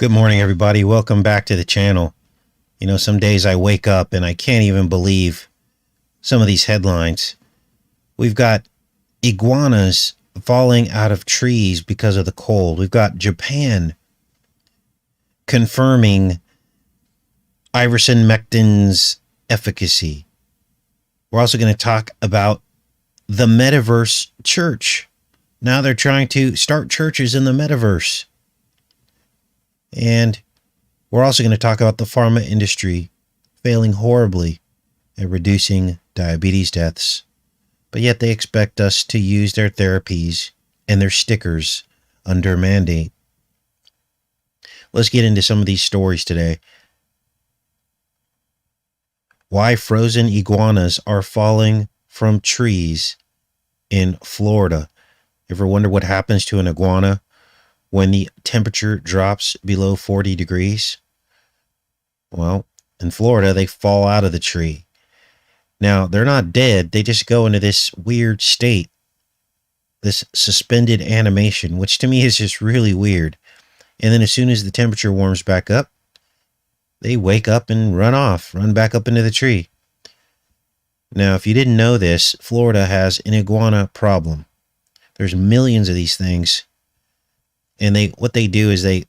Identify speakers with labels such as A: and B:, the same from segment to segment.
A: Good morning, everybody. Welcome back to the channel. You know, some days I wake up and I can't even believe some of these headlines. We've got iguanas falling out of trees because of the cold. We've got Japan confirming ivermectin's efficacy. We're also going to talk about the metaverse church. Now they're trying to start churches in the metaverse. And we're also going to talk about the pharma industry failing horribly at reducing diabetes deaths, but yet they expect us to use their therapies and their stickers under mandate. Let's get into some of these stories today. Why frozen iguanas are falling from trees in Florida. Ever wonder what happens to an iguana when the temperature drops below 40 degrees? Well, in Florida, they fall out of the tree. Now, they're not dead. They just go into this weird state, this suspended animation, which to me is just really weird. And then as soon as the temperature warms back up, they wake up and run back up into the tree. Now, if you didn't know this, Florida has an iguana problem. There's millions of these things. And what they do is they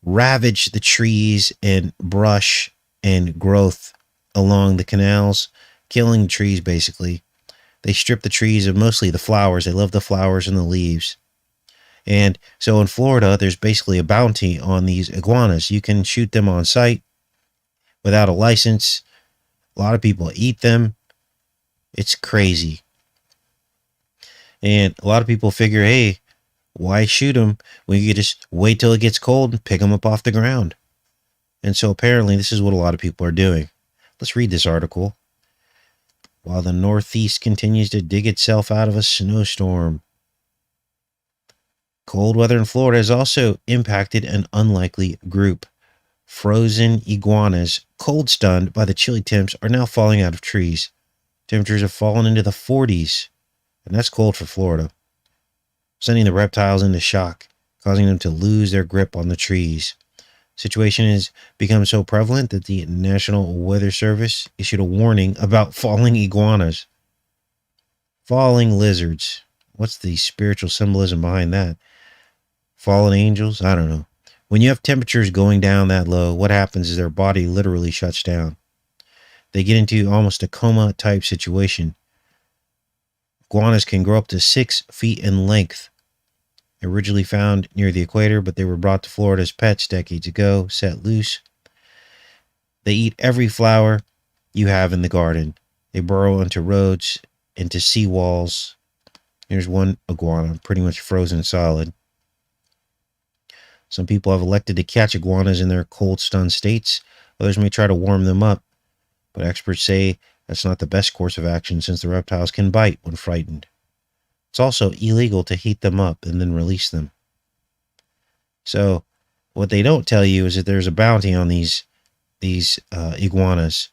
A: ravage the trees and brush and growth along the canals, killing the trees basically. They strip the trees of mostly the flowers. They love the flowers and the leaves. And so in Florida, there's basically a bounty on these iguanas. You can shoot them on sight without a license. A lot of people eat them. It's crazy. And a lot of people figure, hey, why shoot them when you could just wait till it gets cold and pick them up off the ground? And so apparently this is what a lot of people are doing. Let's read this article. While the Northeast continues to dig itself out of a snowstorm, cold weather in Florida has also impacted an unlikely group. Frozen iguanas, cold stunned by the chilly temps, are now falling out of trees. Temperatures have fallen into the 40s, and that's cold for Florida, sending the reptiles into shock, causing them to lose their grip on the trees. Situation has become so prevalent that the National Weather Service issued a warning about falling iguanas. Falling lizards. What's the spiritual symbolism behind that? Fallen angels? I don't know. When you have temperatures going down that low, what happens is their body literally shuts down. They get into almost a coma type situation. Iguanas can grow up to 6 feet in length. Originally found near the equator, but they were brought to Florida as pets decades ago, set loose. They eat every flower you have in the garden. They burrow into roads, into seawalls. Here's one iguana, pretty much frozen solid. Some people have elected to catch iguanas in their cold, stunned states. Others may try to warm them up, but experts say that's not the best course of action since the reptiles can bite when frightened. It's also illegal to heat them up and then release them. So what they don't tell you is that there's a bounty on these iguanas.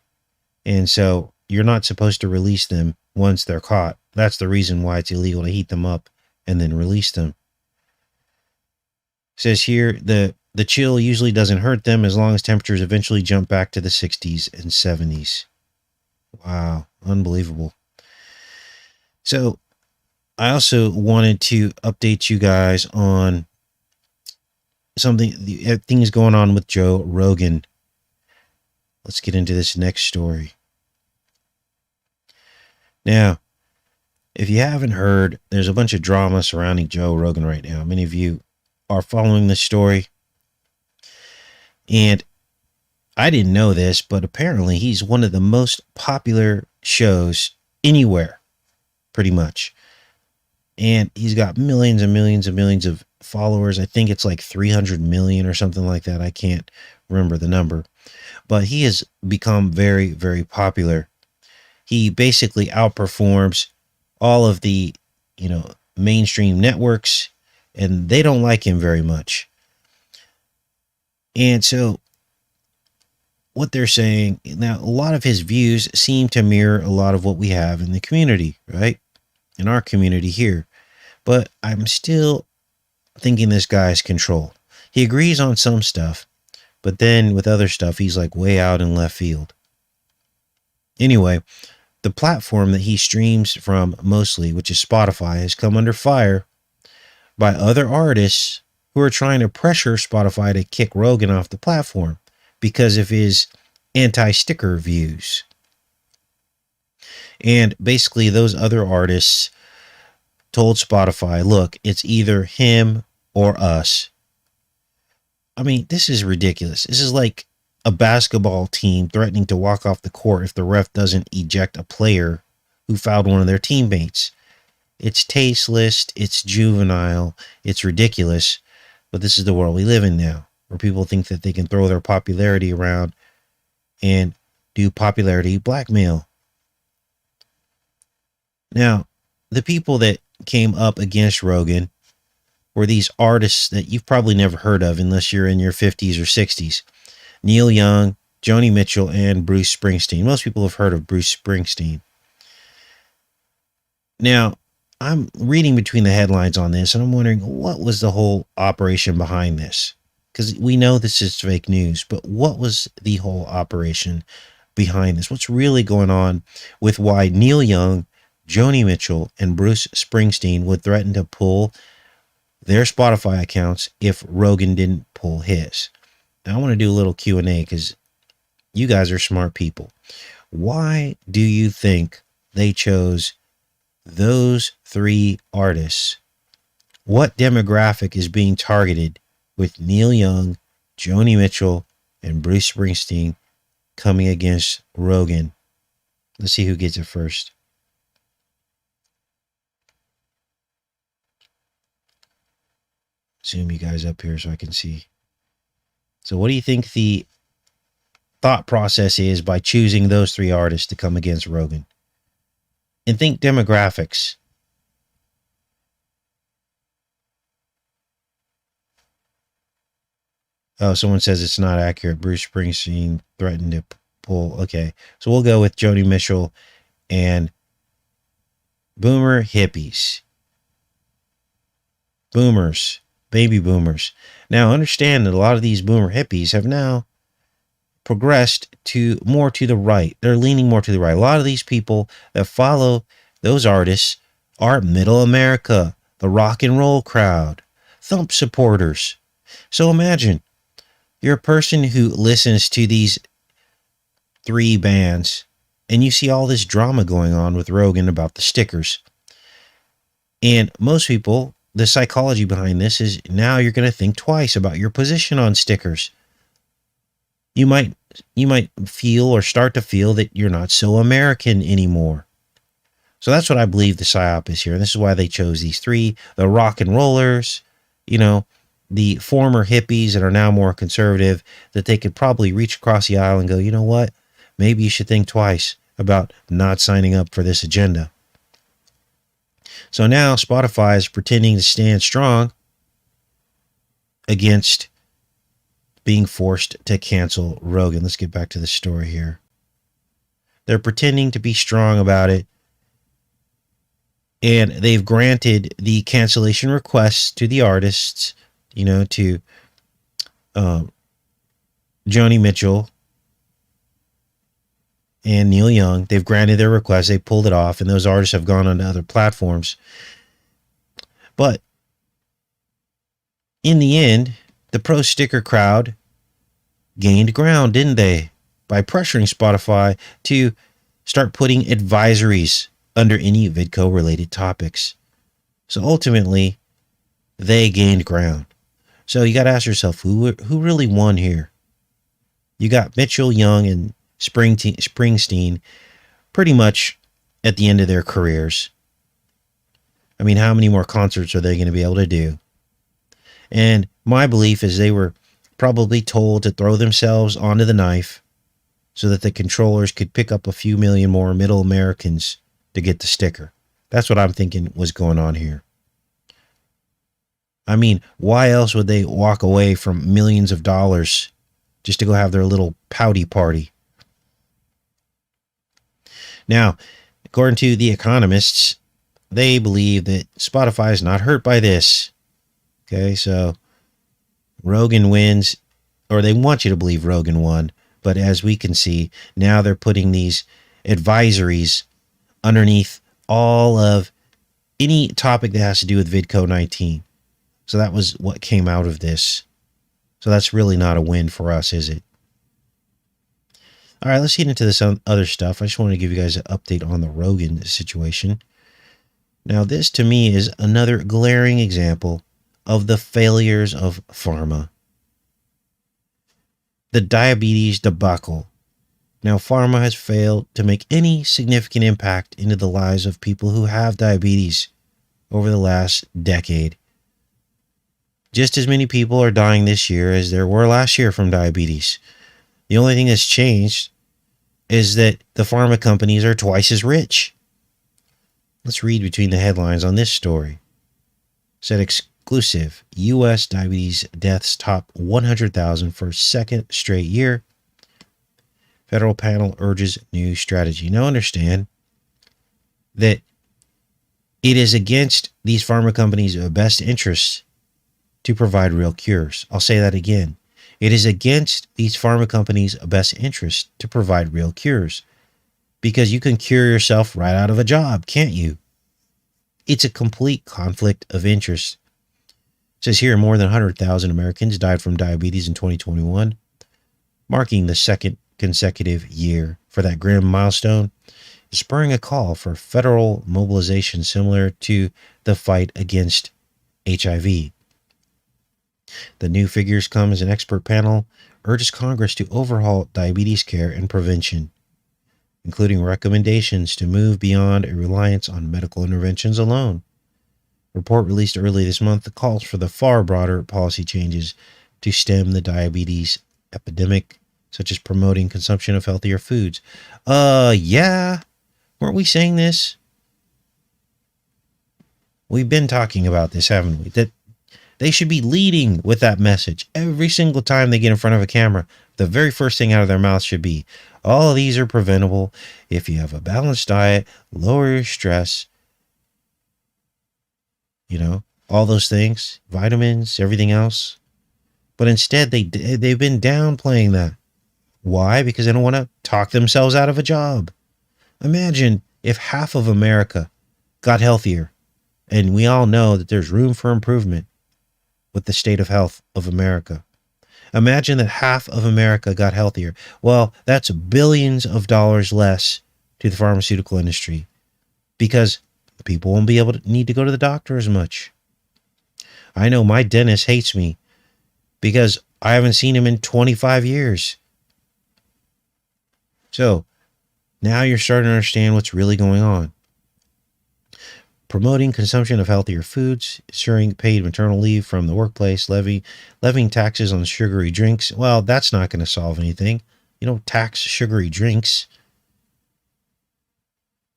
A: And so you're not supposed to release them once they're caught. That's the reason why it's illegal to heat them up and then release them. It says here, the chill usually doesn't hurt them as long as temperatures eventually jump back to the 60s and 70s. Wow, unbelievable. So I also wanted to update you guys on things going on with Joe Rogan. Let's get into this next story. Now, if you haven't heard, there's a bunch of drama surrounding Joe Rogan right now. Many of you are following this story. And I didn't know this, but apparently he's one of the most popular shows anywhere, pretty much. And he's got millions and millions and millions of followers. I think it's like 300 million or something like that. I can't remember the number. But he has become very, very popular. He basically outperforms all of the, mainstream networks, and they don't like him very much. And so what they're saying now, a lot of his views seem to mirror a lot of what we have in the community, right? In our community here. But I'm still thinking this guy is controlled. He agrees on some stuff, But then with other stuff, he's like way out in left field. Anyway, the platform that he streams from mostly, which is Spotify, has come under fire by other artists who are trying to pressure Spotify to kick Rogan off the platform because of his anti-sticker views. And basically those other artists told Spotify, look, it's either him or us. I mean, this is ridiculous. This is like a basketball team threatening to walk off the court if the ref doesn't eject a player who fouled one of their teammates. It's tasteless, it's juvenile, it's ridiculous, but this is the world we live in now, where people think that they can throw their popularity around and do popularity blackmail. Now, the people that came up against Rogan were these artists that you've probably never heard of unless you're in your 50s or 60s. Neil Young, Joni Mitchell, and Bruce Springsteen. Most people have heard of Bruce Springsteen. Now, I'm reading between the headlines on this, and I'm wondering, what was the whole operation behind this? Because we know this is fake news, but what was the whole operation behind this? What's really going on with why Neil Young, Joni Mitchell, and Bruce Springsteen would threaten to pull their Spotify accounts if Rogan didn't pull his? Now, I want to do a little Q&A because you guys are smart people. Why do you think they chose those three artists? What demographic is being targeted with Neil Young, Joni Mitchell, and Bruce Springsteen coming against Rogan? Let's see who gets it first. Zoom you guys up here so I can see. So what do you think the thought process is by choosing those three artists to come against Rogan? And think demographics. Oh, someone says it's not accurate. Bruce Springsteen threatened to pull. Okay, so we'll go with Joni Mitchell and boomer hippies. Boomers. Baby boomers. Now, understand that a lot of these boomer hippies have now progressed to more to the right. They're leaning more to the right. A lot of these people that follow those artists are middle America, the rock and roll crowd, thump supporters. So imagine you're a person who listens to these three bands and you see all this drama going on with Rogan about the stickers. And most people, the psychology behind this is now you're going to think twice about your position on stickers. You might feel or start to feel that you're not so American anymore. So that's what I believe the psyop is here. And this is why they chose these three, the rock and rollers, the former hippies that are now more conservative, that they could probably reach across the aisle and go, you know what? Maybe you should think twice about not signing up for this agenda. So now Spotify is pretending to stand strong against being forced to cancel Rogan. Let's get back to the story here. They're pretending to be strong about it. And they've granted the cancellation requests to the artists, to Joni Mitchell and Neil Young. They've granted their request. They pulled it off, and those artists have gone on to other platforms. But in the end, the pro sticker crowd gained ground, didn't they? By pressuring Spotify to start putting advisories under any VidCo related topics. So ultimately, they gained ground. So you got to ask yourself, who really won here? You got Mitchell, Young, and Springsteen pretty much at the end of their careers. I mean, how many more concerts are they going to be able to do? And my belief is they were probably told to throw themselves onto the knife so that the controllers could pick up a few million more middle Americans to get the sticker. That's what I'm thinking was going on here. I mean, why else would they walk away from millions of dollars just to go have their little pouty party? Now, according to the economists, they believe that Spotify is not hurt by this. Okay, so Rogan wins or they want you to believe Rogan won. But as we can see, now they're putting these advisories underneath all of any topic that has to do with VidCo-19. So that was what came out of this. So that's really not a win for us, is it? All right, let's get into this other stuff. I just want to give you guys an update on the Rogan situation. Now, this to me is another glaring example of the failures of pharma. The diabetes debacle. Now, pharma has failed to make any significant impact into the lives of people who have diabetes over the last decade. Just as many people are dying this year as there were last year from diabetes. The only thing that's changed is that the pharma companies are twice as rich. Let's read between the headlines on this story. Said exclusive, U.S. diabetes deaths top 100,000 for second straight year. Federal panel urges new strategy. Now understand that it is against these pharma companies' best interests to provide real cures. I'll say that again. It is against these pharma companies' best interest to provide real cures, because you can cure yourself right out of a job, can't you? It's a complete conflict of interest. It says here more than 100,000 Americans died from diabetes in 2021, marking the second consecutive year for that grim milestone, spurring a call for federal mobilization similar to the fight against HIV. The new figures come as an expert panel urges Congress to overhaul diabetes care and prevention, including recommendations to move beyond a reliance on medical interventions alone. A report released early this month calls for the far broader policy changes to stem the diabetes epidemic, such as promoting consumption of healthier foods. Yeah. Weren't we saying this? We've been talking about this, haven't we? That they should be leading with that message. Every single time they get in front of a camera, the very first thing out of their mouth should be, all of these are preventable if you have a balanced diet, lower your stress, all those things, vitamins, everything else. But instead, they've been downplaying that. Why? Because they don't want to talk themselves out of a job. Imagine if half of America got healthier, and we all know that there's room for improvement with the state of health of America. Imagine that half of America got healthier. Well, that's billions of dollars less to the pharmaceutical industry, because people won't be able to need to go to the doctor as much. I know my dentist hates me because I haven't seen him in 25 years. So now you're starting to understand what's really going on. Promoting consumption of healthier foods, ensuring paid maternal leave from the workplace, levying taxes on sugary drinks. Well, that's not going to solve anything. You don't tax sugary drinks.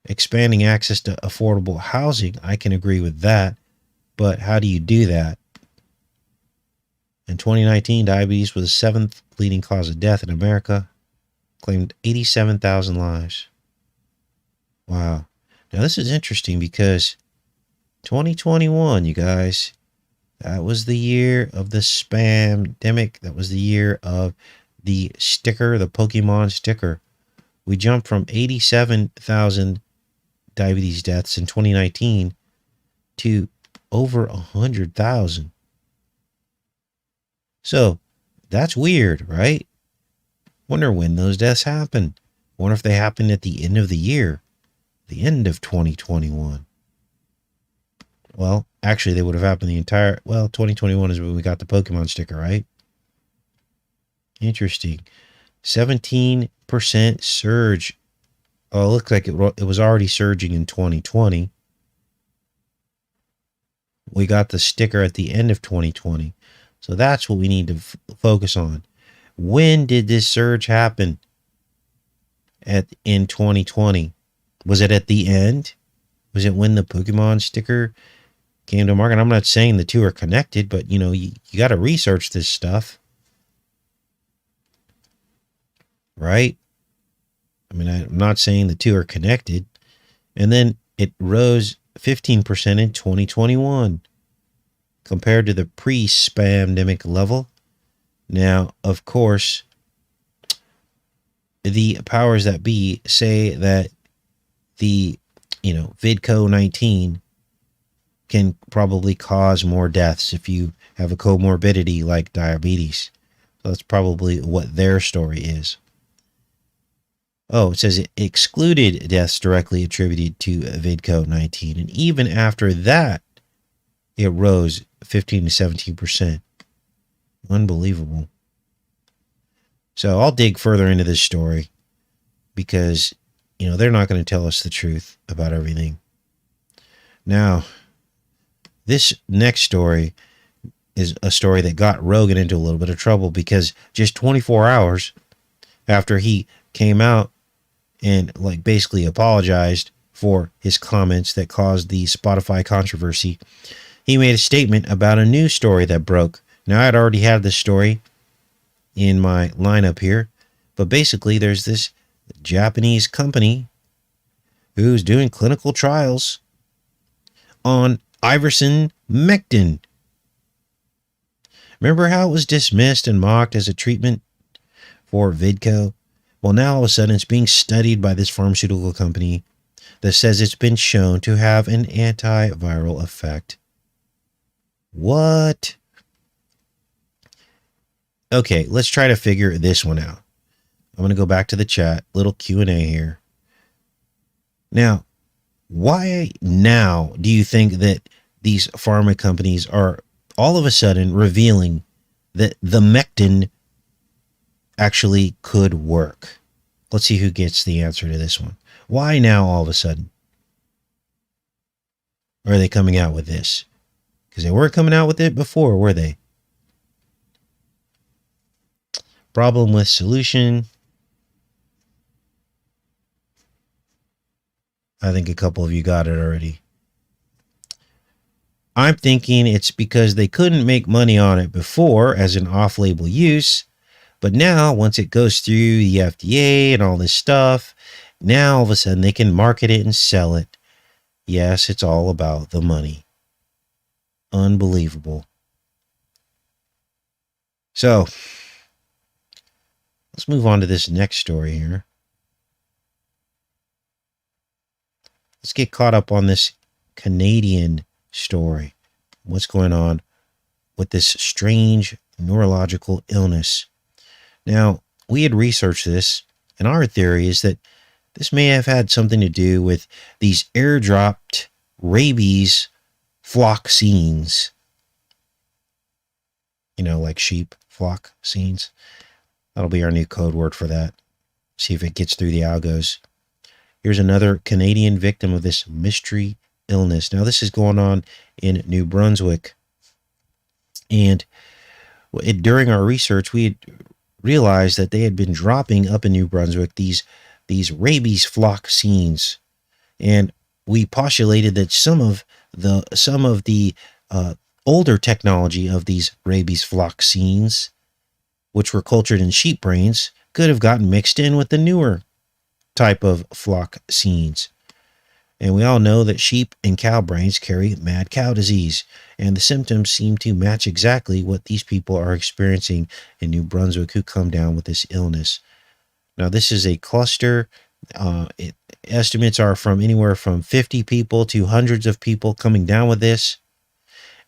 A: Expanding access to affordable housing, I can agree with that. But how do you do that? In 2019, diabetes was the seventh leading cause of death in America, claimed 87,000 lives. Wow. Now, this is interesting because 2021, you guys, that was the year of the spam-demic. That was the year of the sticker, the Pokemon sticker. We jumped from 87,000 diabetes deaths in 2019 to over 100,000. So that's weird, right? Wonder when those deaths happened. Wonder if they happened at the end of the year, the end of 2021. Well, actually, they would have happened 2021 is when we got the Pokemon sticker, right? Interesting. 17% surge. Oh, it looks like it was already surging in 2020. We got the sticker at the end of 2020. So that's what we need to focus on. When did this surge happen in 2020? Was it at the end? Was it when the Pokemon sticker came to market? I'm not saying the two are connected, but you got to research this stuff. Right? I mean, I'm not saying the two are connected. And then it rose 15% in 2021 compared to the pre-spamdemic level. Now, of course, the powers that be say that the, VidCo-19 can probably cause more deaths if you have a comorbidity like diabetes. So that's probably what their story is. Oh, it says it excluded deaths directly attributed to VidCo-19. And even after that, it rose 15 to 17%. Unbelievable. So I'll dig further into this story because, they're not going to tell us the truth about everything. Now, this next story is a story that got Rogan into a little bit of trouble because just 24 hours after he came out and basically apologized for his comments that caused the Spotify controversy, he made a statement about a news story that broke. Now, I'd already had this story in my lineup here, but basically there's this Japanese company who's doing clinical trials on ivermectin. Remember how it was dismissed and mocked as a treatment for VidCo? Well, now all of a sudden it's being studied by this pharmaceutical company that says it's been shown to have an antiviral effect. What? Okay, let's try to figure this one out. I'm going to go back to the chat, little Q&A here. Now, why now do you think that these pharma companies are all of a sudden revealing that the mectin actually could work? Let's see who gets the answer to this one. Why now all of a sudden are they coming out with this? Because they weren't coming out with it before, were they? Problem with solution. I think a couple of you got it already. I'm thinking it's because they couldn't make money on it before as an off-label use, but now once it goes through the FDA and all this stuff, now all of a sudden they can market it and sell it. Yes, it's all about the money. Unbelievable. So, let's move on to this next story here. Let's get caught up on this Canadian story. What's going on with this strange neurological illness? Now, we had researched this, and our theory is that this may have had something to do with these airdropped rabies floxines. Like sheep flock scenes. That'll be our new code word for that. See if it gets through the algos. Here's another Canadian victim of this mystery illness. Now, this is going on in New Brunswick. And during our research, we had realized that they had been dropping up in New Brunswick these rabies floxines. And we postulated that some of the older technology of these rabies floxines, which were cultured in sheep brains, could have gotten mixed in with the newer type of floxines. And we all know that sheep and cow brains carry mad cow disease, and the symptoms seem to match exactly what these people are experiencing in New Brunswick who come down with this illness. Now, this is a cluster. Estimates are from anywhere from 50 people to hundreds of people coming down with this.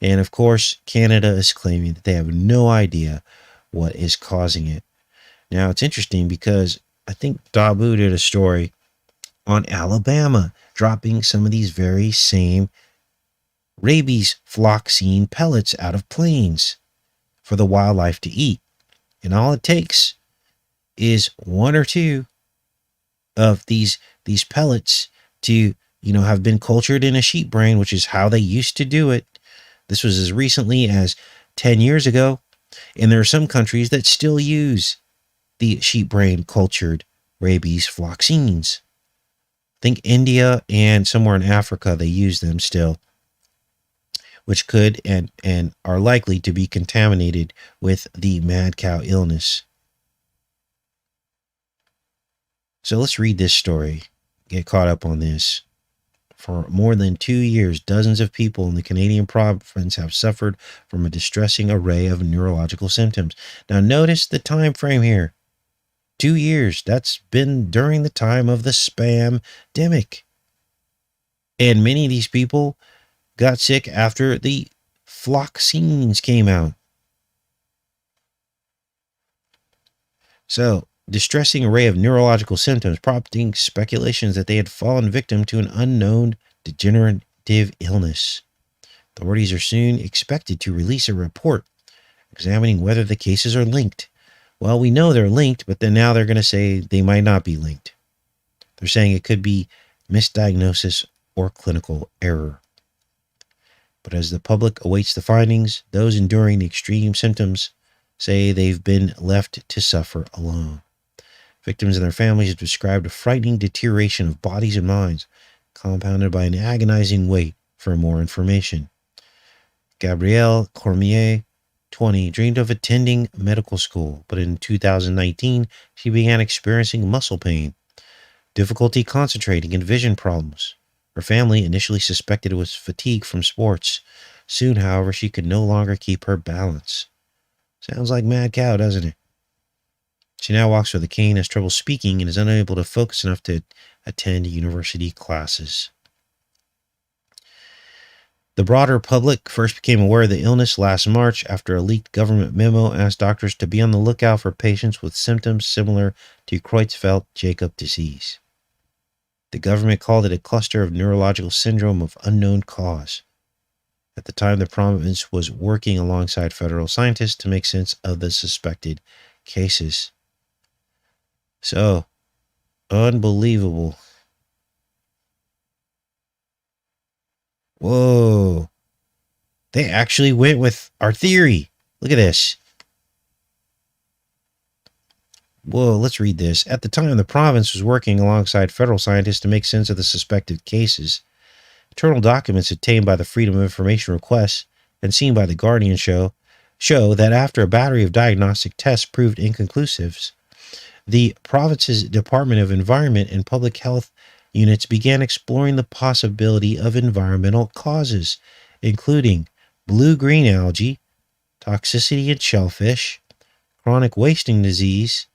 A: And of course, Canada is claiming that they have no idea what is causing it. Now, it's interesting because I think Dabu did a story on Alabama dropping some of these very same rabies floxine pellets out of planes for the wildlife to eat. And all it takes is one or two of these pellets to, have been cultured in a sheep brain, which is how they used to do it. This was as recently as 10 years ago. And there are some countries that still use the sheep brain cultured rabies floxines. I think India and somewhere in Africa, they use them still, which could and are likely to be contaminated with the mad cow illness. So let's read this story, get caught up on this. For more than 2 years, dozens of people in the Canadian province have suffered from a distressing array of neurological symptoms. Now, notice the time frame here. 2 years. That's been during the time of the spam-demic. And many of these people got sick after the vaccines came out. So, distressing array of neurological symptoms, prompting speculations that they had fallen victim to an unknown degenerative illness. Authorities are soon expected to release a report examining whether the cases are linked. Well, we know they're linked, but then now they're going to say they might not be linked. They're saying it could be misdiagnosis or clinical error. But as the public awaits the findings, those enduring the extreme symptoms say they've been left to suffer alone. Victims and their families have described a frightening deterioration of bodies and minds, compounded by an agonizing wait for more information. Gabrielle Cormier, 20, dreamed of attending medical school, but in 2019, she began experiencing muscle pain, difficulty concentrating, and vision problems. Her family initially suspected it was fatigue from sports. Soon, however, she could no longer keep her balance. Sounds like mad cow, doesn't it? She now walks with a cane, has trouble speaking, and is unable to focus enough to attend university classes. The broader public first became aware of the illness last March after a leaked government memo asked doctors to be on the lookout for patients with symptoms similar to Creutzfeldt-Jakob disease. The government called it a cluster of neurological syndrome of unknown cause. At the time, the province was working alongside federal scientists to make sense of the suspected cases. So, unbelievable. Whoa. They actually went with our theory. Look at this. Whoa, let's read this. At the time, the province was working alongside federal scientists to make sense of the suspected cases. Internal documents obtained by the Freedom of Information request and seen by the Guardian show that after a battery of diagnostic tests proved inconclusive, the province's Department of Environment and Public Health units began exploring the possibility of environmental causes, including blue-green algae, toxicity in shellfish, chronic wasting disease,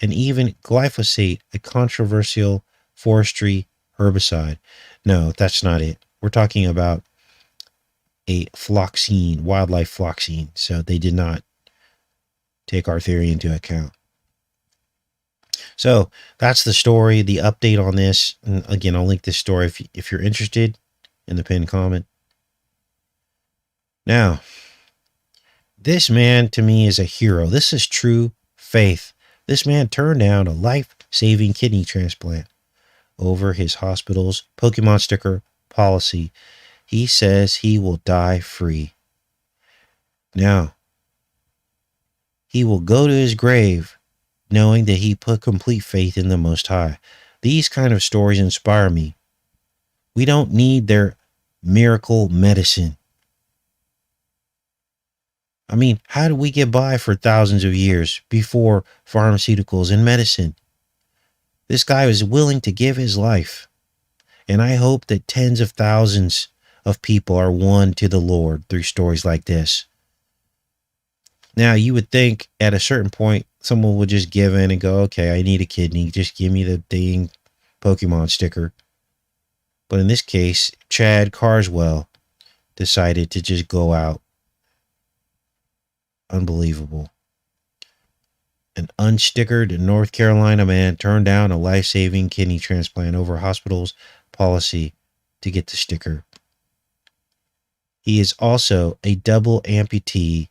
A: and even glyphosate, a controversial forestry herbicide. No, that's not it. We're talking about a floxine, wildlife floxine. So they did not take our theory into account. So that's the story, the update on this. And again, I'll link this story if you're interested in the pinned comment. Now, this man to me is a hero. This is true faith. This man turned down a life-saving kidney transplant over his hospital's Pokemon sticker policy. He says he will die free. Now, he will go to his grave knowing that he put complete faith in the Most High. These kind of stories inspire me. We don't need their miracle medicine. I mean, how did we get by for thousands of years before pharmaceuticals and medicine? This guy was willing to give his life. And I hope that tens of thousands of people are won to the Lord through stories like this. Now, you would think at a certain point, someone would just give in and go, okay, I need a kidney. Just give me the dang Pokemon sticker. But in this case, Chad Carswell decided to just go out. Unbelievable. An unstickered North Carolina man turned down a life-saving kidney transplant over a hospital's policy to get the sticker. He is also a double amputee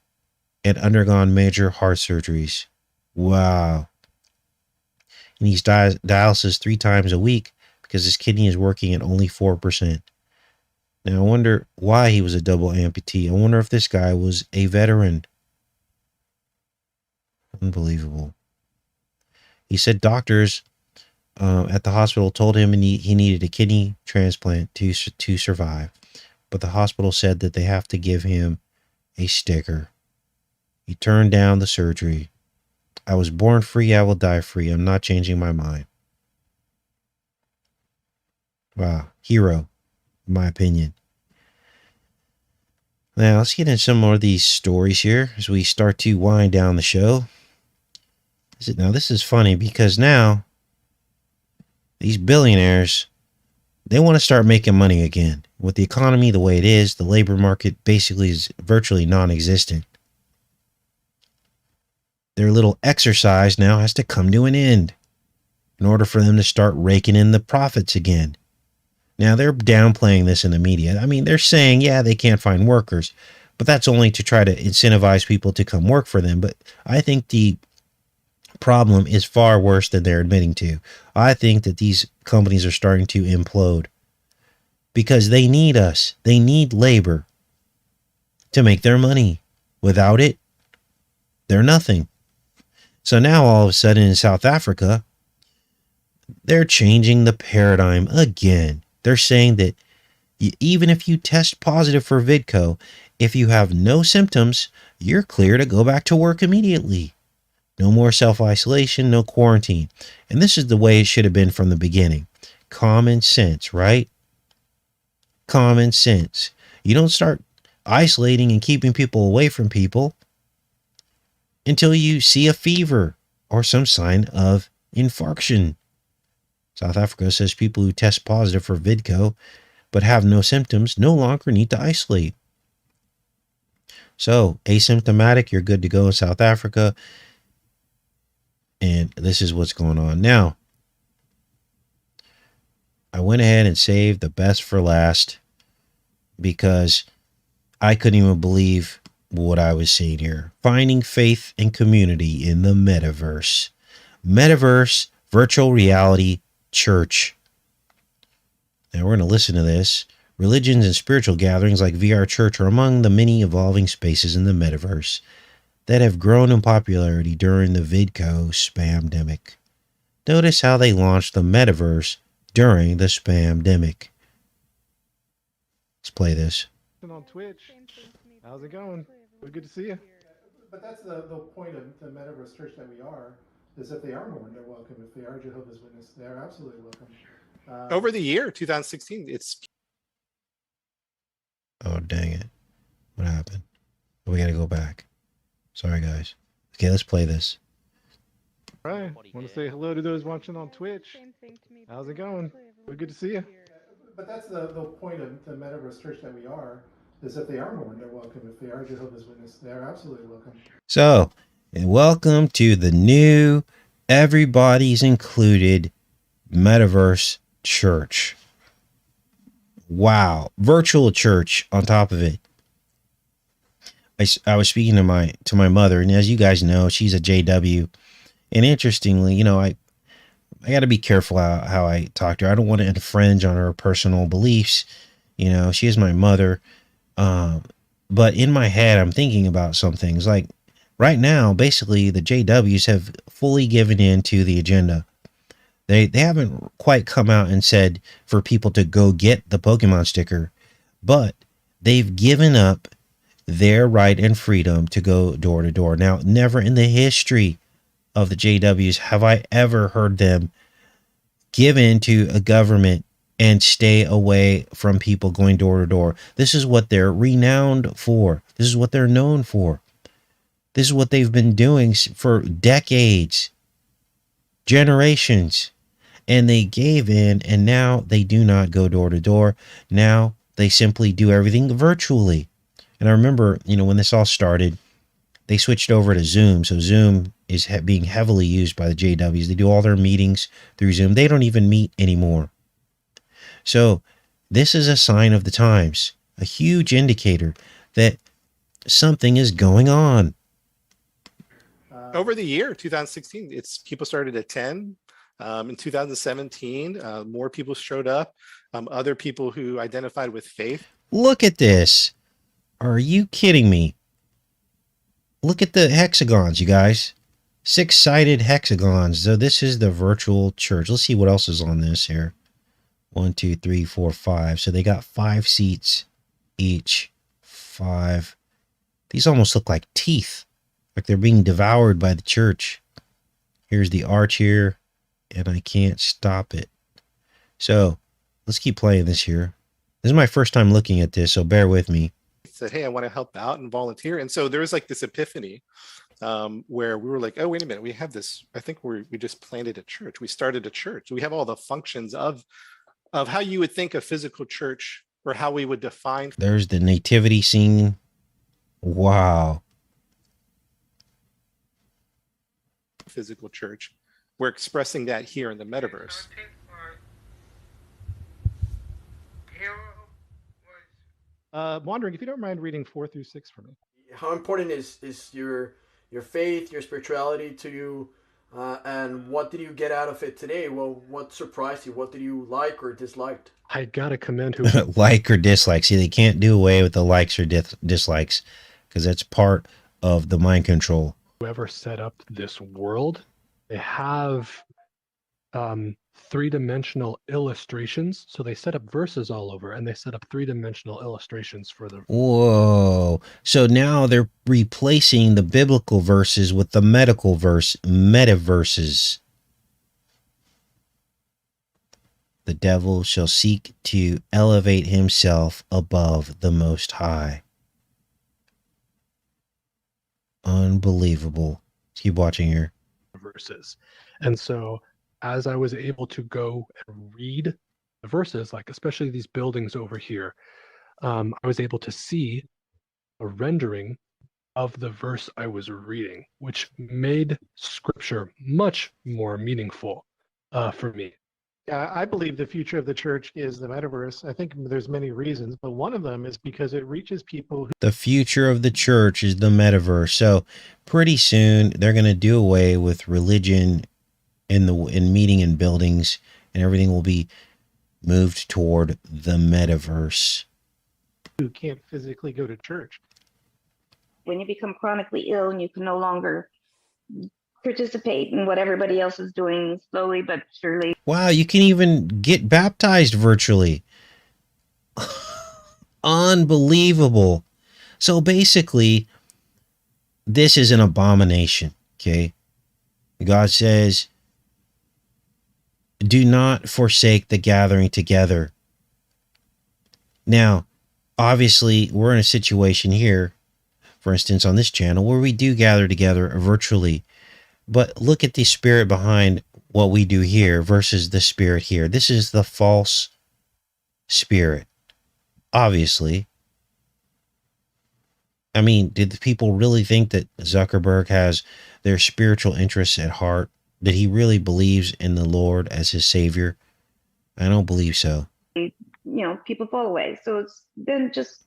A: and undergone major heart surgeries. Wow. And he's dialysis 3 times a week because his kidney is working at only 4%. Now, I wonder why he was a double amputee. I wonder if this guy was a veteran. Unbelievable. He said doctors at the hospital told him he needed a kidney transplant to survive. But the hospital said that they have to give him a sticker. He turned down the surgery. I was born free, I will die free. I'm not changing my mind. Wow. Hero. in my opinion. Now, let's get into some more of these stories here as we start to wind down the show. Now, this is funny because now these billionaires, they want to start making money again. With the economy the way it is, the labor market basically is virtually non-existent. Their little exercise now has to come to an end in order for them to start raking in the profits again. Now, they're downplaying this in the media. I mean, they're saying, yeah, they can't find workers, but that's only to try to incentivize people to come work for them. But I think the problem is far worse than they're admitting to. I think that these companies are starting to implode because they need us. They need labor to make their money. Without it, they're nothing. So now all of a sudden in South Africa, they're changing the paradigm again. They're saying that even if you test positive for VidCo, if you have no symptoms, you're clear to go back to work immediately. No more self-isolation, no quarantine. And this is the way it should have been from the beginning. Common sense, right? Common sense. You don't start isolating and keeping people away from people until you see a fever or some sign of infarction. South Africa says people who test positive for VidCo but have no symptoms no longer need to isolate. So, asymptomatic, you're good to go in South Africa. And this is what's going on. Now, I went ahead and saved the best for last because I couldn't even believe what I was seeing here. Finding faith and community in the metaverse. Metaverse virtual reality church. Now we're going to listen to this. Religions and spiritual gatherings like VR Church are among the many evolving spaces in the metaverse that have grown in popularity during the VidCo spamdemic. Notice how they launched the metaverse during the spamdemic. Let's play this.
B: On Twitch. How's it going? Good to see you.
C: But that's the point of the Metaverse Church that we are, is if they are Mormon, they're welcome. If they are Jehovah's Witness, they are absolutely welcome.
B: Over the year 2016, it's...
A: Oh, dang it. What happened? We got to go back. Sorry, guys. Okay, let's play this.
B: All right. Want to say hello to those watching on Twitch. How's it going? Good to see you.
C: But that's the point of the Metaverse Church that we are, is if they are Mormon, they're welcome. If they are Jehovah's Witness, they are absolutely welcome.
A: So, welcome to the new Everybody's Included Metaverse Church. Wow. Virtual church on top of it. I was speaking to my mother, and as you guys know, she's a JW. And interestingly, you know, I got to be careful how I talk to her. I don't want to infringe on her personal beliefs. You know, she is my mother. But in my head, I'm thinking about some things. Like right now, basically, the JWs have fully given in to the agenda. They haven't quite come out and said for people to go get the Pokemon sticker, but they've given up their right and freedom to go door to door. Now, never in the history of the JWs have I ever heard them give in to a government and stay away from people going door to door. This is what they're renowned for. This is what they're known for. This is what they've been doing for decades, generations. And they gave in, and now they do not go door to door. Now they simply do everything virtually. And I remember, you know, when this all started, they switched over to Zoom. So Zoom is being heavily used by the JWs. They do all their meetings through Zoom. They don't even meet anymore. So this is a sign of the times, a huge indicator that something is going on.
B: Over the year 2016, it's people started at 10. In 2017, more people showed up. Other people who identified with faith.
A: Look at this. Are you kidding me? Look at the hexagons, you guys. 6-sided hexagons. So this is the virtual church. Let's see what else is on this here. 1, 2, 3, 4, 5. So they got 5 seats each. 5. These almost look like teeth. Like they're being devoured by the church. Here's the arch here. And I can't stop it. So let's keep playing this here. This is my first time looking at this, so bear with me.
B: Said, hey, I want to help out and volunteer. And so there was like this epiphany where we were like, oh, wait a minute, we have this, I think we just planted a church. We started a church. We have all the functions of how you would think a physical church, or how we would define.
A: There's the nativity scene. Wow.
B: Physical church. We're expressing that here in the metaverse. Wandering, if you don't mind reading 4 through 6 for me.
D: How important is your faith, your spirituality to you, and what did you get out of it today? Well, what surprised you? What did you like or disliked?
B: I gotta commend who
A: like or dislike. See, they can't do away with the likes or dislikes, because that's part of the mind control.
E: Whoever set up this world, they have three-dimensional illustrations. So they set up verses all over, and they set up three-dimensional illustrations for the.
A: Whoa. So now they're replacing the biblical verses with the metaverses. The devil shall seek to elevate himself above the Most High. Unbelievable. Let's keep watching here.
E: Verses. And so as I was able to go and read the verses, like especially these buildings over here, I was able to see a rendering of the verse I was reading, which made scripture much more meaningful for me.
C: Yeah, I believe the future of the church is the metaverse. I think there's many reasons, but one of them is because it reaches people who...
A: The future of the church is the metaverse. So pretty soon they're going to do away with religion in meeting in buildings, and everything will be moved toward the metaverse.
C: Who can't physically go to church.
F: When you become chronically ill and you can no longer participate in what everybody else is doing, slowly but surely.
A: Wow, you can even get baptized virtually. Unbelievable. So basically, this is an abomination, okay? God says, do not forsake the gathering together. Now, obviously, we're in a situation here, for instance, on this channel, where we do gather together virtually. But look at the spirit behind what we do here versus the spirit here. This is the false spirit. Obviously. I mean, did the people really think that Zuckerberg has their spiritual interests at heart? That he really believes in the Lord as his savior? I don't believe so.
F: You know, people fall away. So it's been just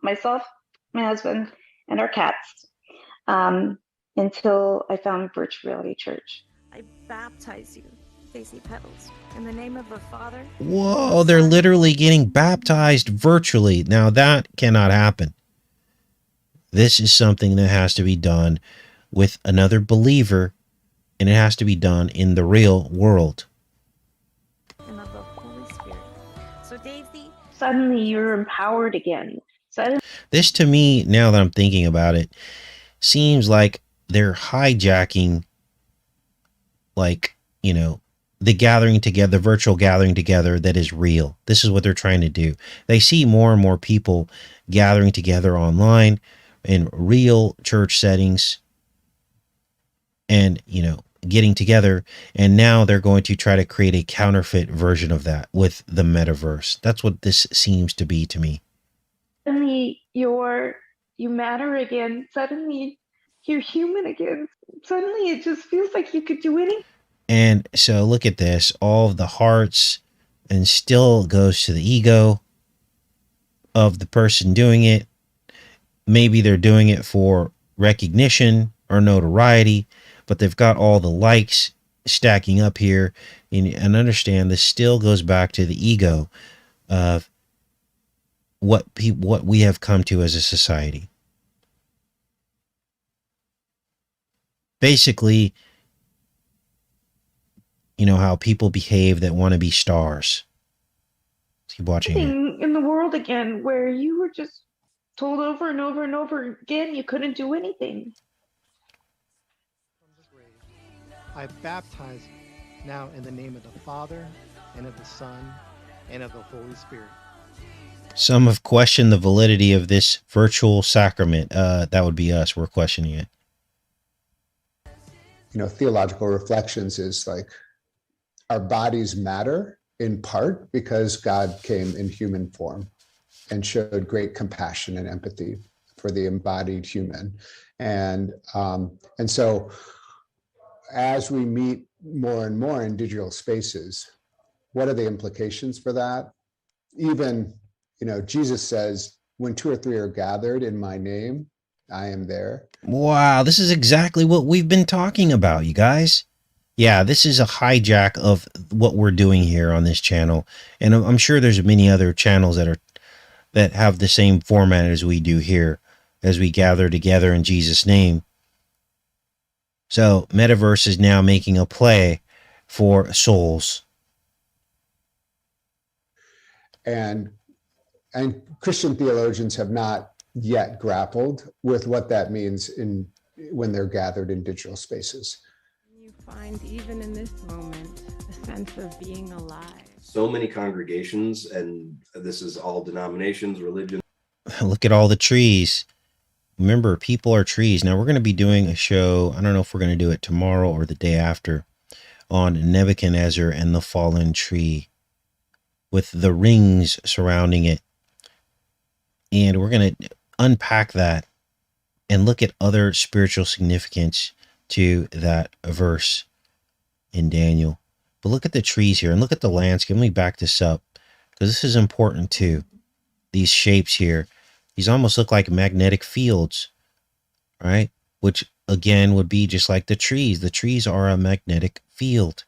F: myself, my husband, and our cats. Until I found Virtual Reality Church.
G: I baptize you, Daisy Petals, in the name of the Father.
A: Whoa, they're literally getting baptized virtually. Now that cannot happen. This is something that has to be done with another believer, and it has to be done in the real world.
G: And of the Holy Spirit. So Daisy,
F: Suddenly you're empowered again.
A: This to me, now that I'm thinking about it, seems like they're hijacking, like, you know, the gathering together, the virtual gathering together that is real. This is what they're trying to do. They see more and more people gathering together online in real church settings and, you know, getting together. And now they're going to try to create a counterfeit version of that with the metaverse. That's what this seems to be to me.
F: Suddenly you matter again. Suddenly you're human again. Suddenly it just feels like you could do anything.
A: And so look at this, all of the hearts, and still goes to the ego of the person doing it. Maybe they're doing it for recognition or notoriety, but they've got all the likes stacking up here. And understand this still goes back to the ego of what we have come to as a society. Basically, you know how people behave that want to be stars. Let's keep watching here.
F: In the world again, where you were just told over and over and over again you couldn't do anything.
C: I baptize you now in the name of the Father and of the Son and of the Holy Spirit.
A: Some have questioned the validity of this virtual sacrament. That would be us. We're questioning it.
H: Theological reflections is like our bodies matter in part because God came in human form and showed great compassion and empathy for the embodied human. And so as we meet more and more in digital spaces, what are the implications for that? Even, Jesus says, when 2 or 3 are gathered in my name, I am there.
A: Wow, this is exactly what we've been talking about, you guys. Yeah, this is a hijack of what we're doing here on this channel. And I'm sure there's many other channels that have the same format as we do here, as we gather together in Jesus' name. So Metaverse is now making a play for souls.
H: And Christian theologians have not yet grappled with what that means when they're gathered in digital spaces.
I: You find even in this moment a sense of being alive.
J: So many congregations, and this is all denominations, religions.
A: Look at all the trees. Remember, people are trees. Now we're going to be doing a show. I don't know if we're going to do it tomorrow or the day after on Nebuchadnezzar and the fallen tree with the rings surrounding it. And we're going to unpack that and look at other spiritual significance to that verse in Daniel. But look at the trees here and look at the landscape. Let me back this up because this is important too. These shapes here, these almost look like magnetic fields, right? Which again would be just like the trees. The trees are a magnetic field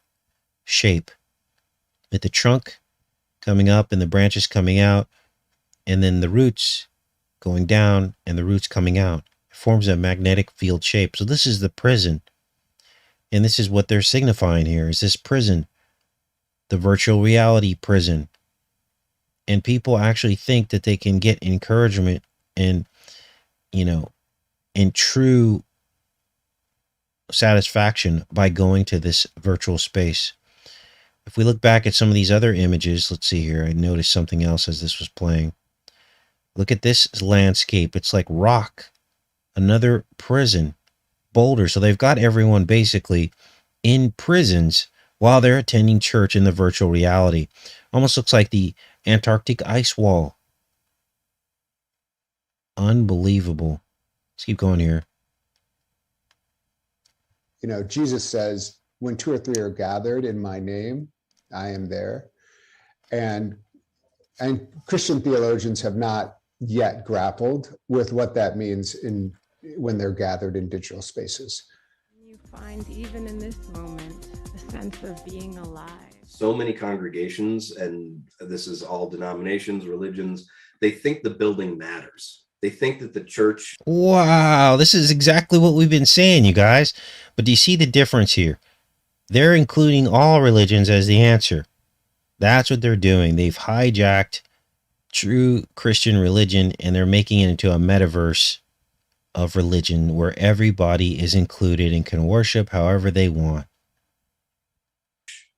A: shape with the trunk coming up and the branches coming out, and then the roots going down and the roots coming out. It forms a magnetic field shape. So this is the prison. And this is what they're signifying here, is this prison, the virtual reality prison. And people actually think that they can get encouragement and, and true satisfaction by going to this virtual space. If we look back at some of these other images, let's see here. I noticed something else as this was playing. Look at this landscape. It's like rock, another prison, boulder. So they've got everyone basically in prisons while they're attending church in the virtual reality. Almost looks like the Antarctic ice wall. Unbelievable. Let's keep going here.
H: Jesus says, when 2 or 3 are gathered in my name, I am there. And Christian theologians have not yet grappled with what that means when they're gathered in digital spaces.
I: You find even in this moment a sense of being alive.
J: So many congregations, and this is all denominations, religions, they think the building matters. They think that the church...
A: Wow, this is exactly what we've been saying, you guys. But do you see the difference here? They're including all religions as the answer. That's what they're doing. They've hijacked true Christian religion and they're making it into a metaverse of religion where everybody is included and can worship however they want.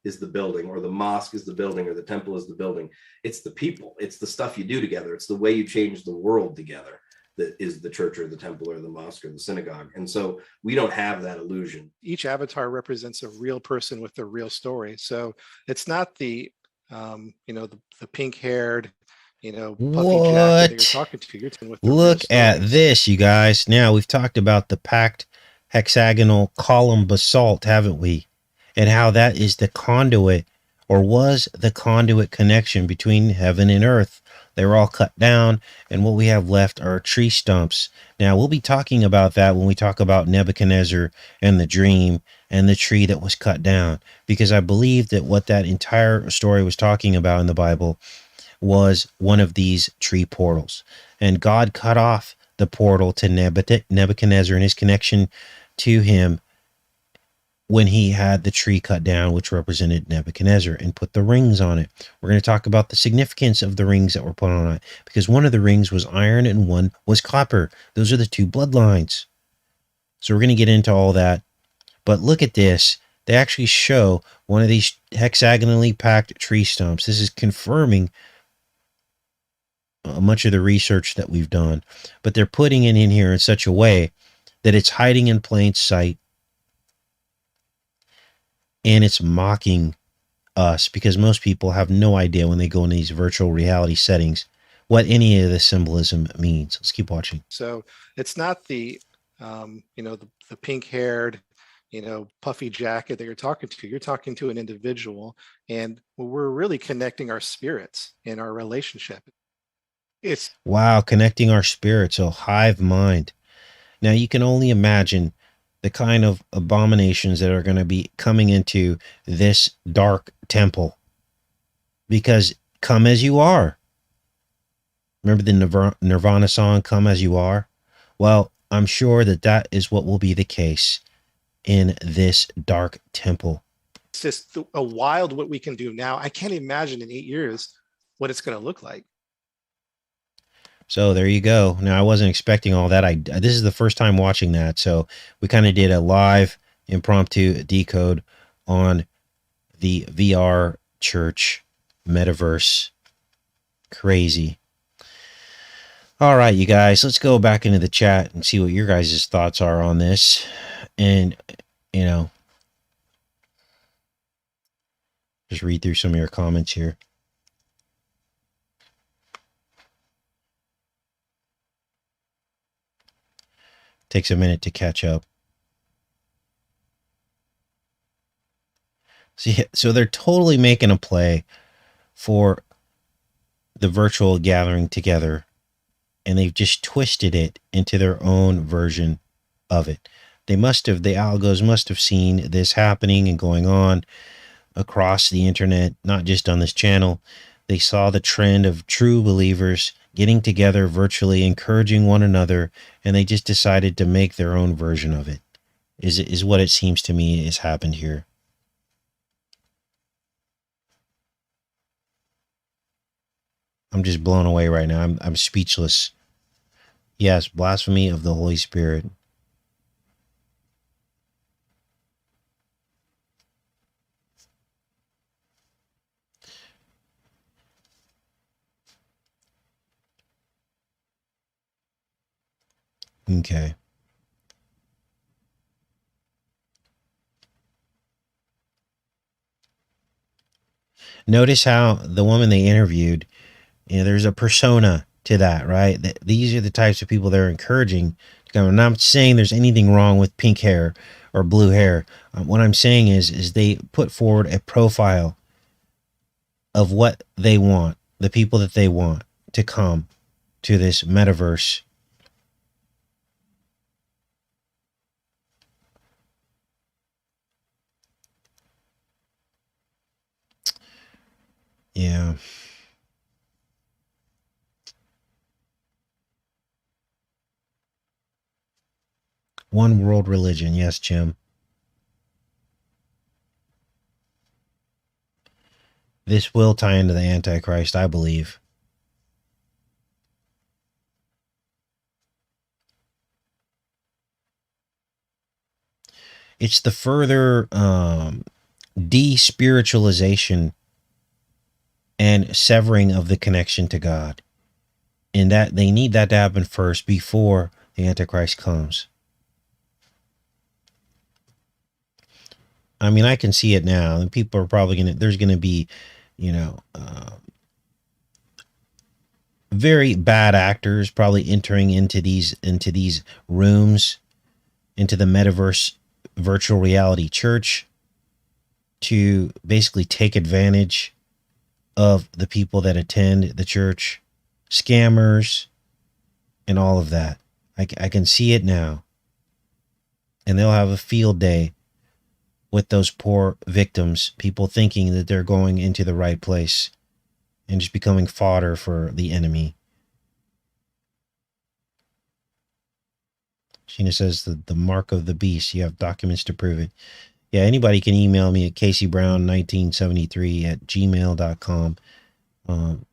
J: Is the building, or the mosque is the building, or the temple is the building. It's the people. It's the stuff you do together. It's the way you change the world together that is the church or the temple or the mosque or the synagogue. And so we don't have that illusion.
B: Each avatar represents a real person with a real story. So it's not the pink-haired, puffy jacket that you're talking to. You're talking with the
A: Look
B: real
A: at
B: story.
A: this, you guys. Now we've talked about the packed hexagonal column basalt, haven't we? And how that is the conduit, or was the conduit connection between heaven and earth. They were all cut down, and what we have left are tree stumps. Now, we'll be talking about that when we talk about Nebuchadnezzar and the dream and the tree that was cut down, because I believe that what that entire story was talking about in the Bible was one of these tree portals. And God cut off the portal to Nebuchadnezzar and his connection to him when he had the tree cut down, which represented Nebuchadnezzar, and put the rings on it. We're going to talk about the significance of the rings that were put on it, because one of the rings was iron and one was copper. Those are the two bloodlines. So we're going to get into all that. But look at this. They actually show one of these hexagonally packed tree stumps. This is confirming much of the research that we've done, but they're putting it in here in such a way that it's hiding in plain sight, and it's mocking us, because most people have no idea when they go in these virtual reality settings what any of this symbolism means. Let's keep watching.
B: So it's not the, the pink-haired, puffy jacket that you're talking to. You're talking to an individual, and we're really connecting our spirits in our relationship. It's
A: wow, connecting our spirits, a hive mind. Now you can only imagine the kind of abominations that are going to be coming into this dark temple, because come as you are. Remember the Nirvana song, Come As You Are? Well, I'm sure that is what will be the case in this dark temple.
B: It's just a wild what we can do now. I can't imagine in 8 years what it's going to look like.
A: So there you go. Now, I wasn't expecting all that. This is the first time watching that. So we kind of did a live impromptu decode on the VR church metaverse. Crazy. All right, you guys, let's go back into the chat and see what your guys' thoughts are on this. And, just read through some of your comments here. Takes a minute to catch up. See, so they're totally making a play for the virtual gathering together, and they've just twisted it into their own version of it. The algos must have seen this happening and going on across the internet, not just on this channel. They saw the trend of true believers getting together virtually, encouraging one another, and they just decided to make their own version of it, is what it seems to me has happened here. I'm just blown away right now. I'm speechless. Yes, blasphemy of the Holy Spirit. Okay. Notice how the woman they interviewed, there's a persona to that, right? These are the types of people they're encouraging to come. I'm not saying there's anything wrong with pink hair or blue hair. What I'm saying is they put forward a profile of what they want, the people that they want to come to this metaverse. Yeah. One world religion. Yes, Jim. This will tie into the Antichrist, I believe. It's the further de-spiritualization and severing of the connection to God. And that they need that to happen first before the Antichrist comes. I mean, I can see it now, and people are probably there's going to be, very bad actors probably entering into these rooms, into the metaverse virtual reality church, to basically take advantage of the people that attend the church, scammers, and all of that. I can see it now. And they'll have a field day with those poor victims, people thinking that they're going into the right place and just becoming fodder for the enemy. Sheena says the mark of the beast. You have documents to prove it. Yeah, anybody can email me at caseybrown1973@gmail.com.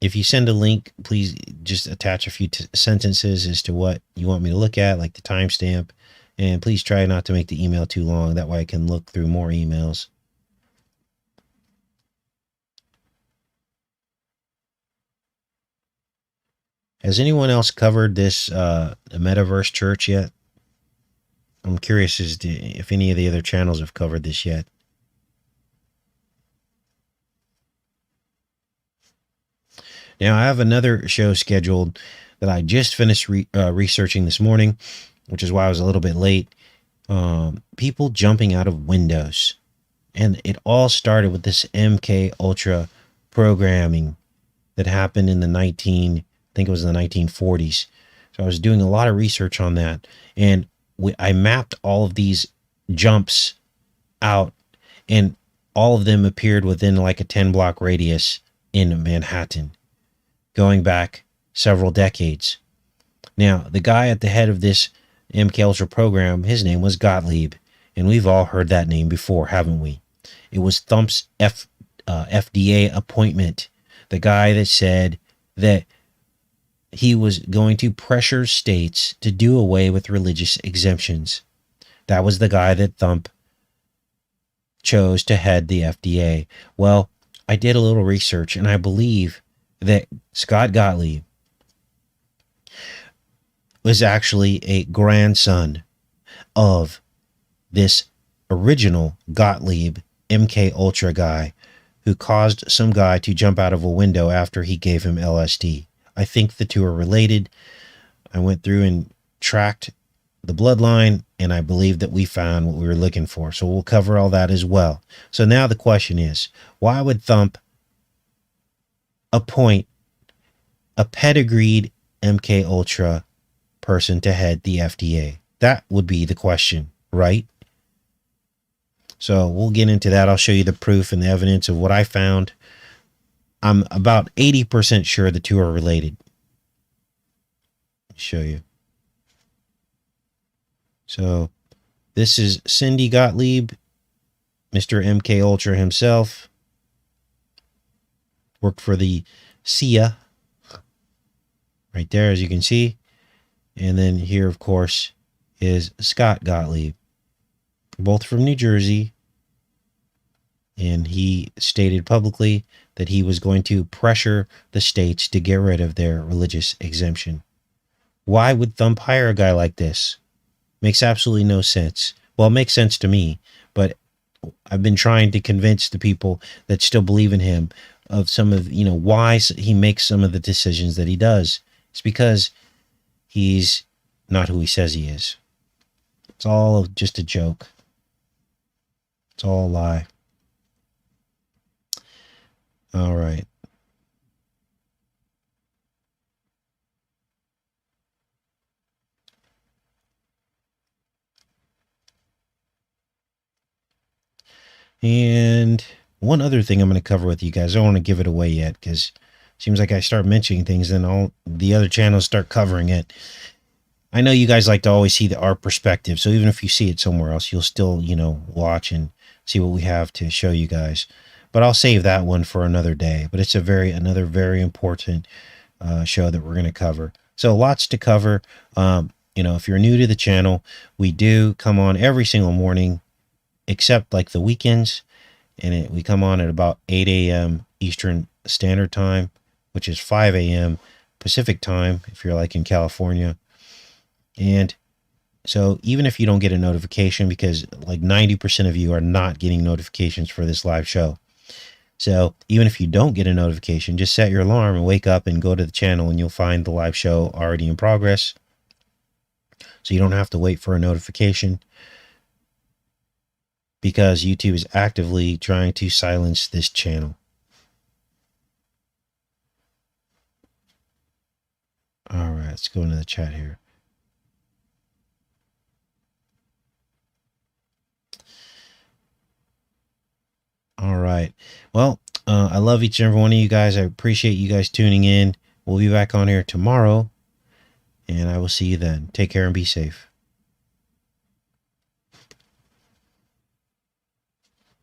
A: If you send a link, please just attach a few sentences as to what you want me to look at, like the timestamp. And please try not to make the email too long. That way I can look through more emails. Has anyone else covered this Metaverse Church yet? I'm curious as to if any of the other channels have covered this yet. Now, I have another show scheduled that I just finished researching this morning, which is why I was a little bit late. People jumping out of windows. And it all started with this MK Ultra programming that happened in the I think it was the 1940s. So I was doing a lot of research on that. And I mapped all of these jumps out, and all of them appeared within like a 10-block radius in Manhattan, going back several decades. Now, the guy at the head of this MK Ultra program, his name was Gottlieb, and we've all heard that name before, haven't we? It was Thump's FDA appointment, the guy that said that he was going to pressure states to do away with religious exemptions. That was the guy that Thump chose to head the FDA. Well, I did a little research, and I believe that Scott Gottlieb was actually a grandson of this original Gottlieb MK Ultra guy who caused some guy to jump out of a window after he gave him LSD. I think the two are related. I went through and tracked the bloodline, and I believe that we found what we were looking for. So we'll cover all that as well. So now the question is, why would Thump appoint a pedigreed MK Ultra person to head the FDA? That would be the question, right? So we'll get into that. I'll show you the proof and the evidence of what I found. I'm about 80% sure the two are related. Let me show you. So this is Cindy Gottlieb, Mr. MK Ultra himself. Worked for the CIA right there, as you can see. And then here, of course, is Scott Gottlieb, both from New Jersey. And he stated publicly that he was going to pressure the states to get rid of their religious exemption. Why would Thump hire a guy like this? Makes absolutely no sense. Well, it makes sense to me, but I've been trying to convince the people that still believe in him of some of, why he makes some of the decisions that he does. It's because he's not who he says he is. It's all just a joke. It's all a lie. All right. And one other thing I'm going to cover with you guys. I don't want to give it away yet because it seems like I start mentioning things and all the other channels start covering it. I know you guys like to always see our perspective. So even if you see it somewhere else, you'll still, watch and see what we have to show you guys. But I'll save that one for another day. But it's another very important show that we're going to cover. So lots to cover. If you're new to the channel, we do come on every single morning, except like the weekends. And we come on at about 8 a.m. Eastern Standard Time, which is 5 a.m. Pacific Time, if you're like in California. And so even if you don't get a notification, because like 90% of you are not getting notifications for this live show. So even if you don't get a notification, just set your alarm and wake up and go to the channel and you'll find the live show already in progress. So you don't have to wait for a notification because YouTube is actively trying to silence this channel. All right, let's go into the chat here. All right. Well, I love each and every one of you guys. I appreciate you guys tuning in. We'll be back on here tomorrow, and I will see you then. Take care and be safe.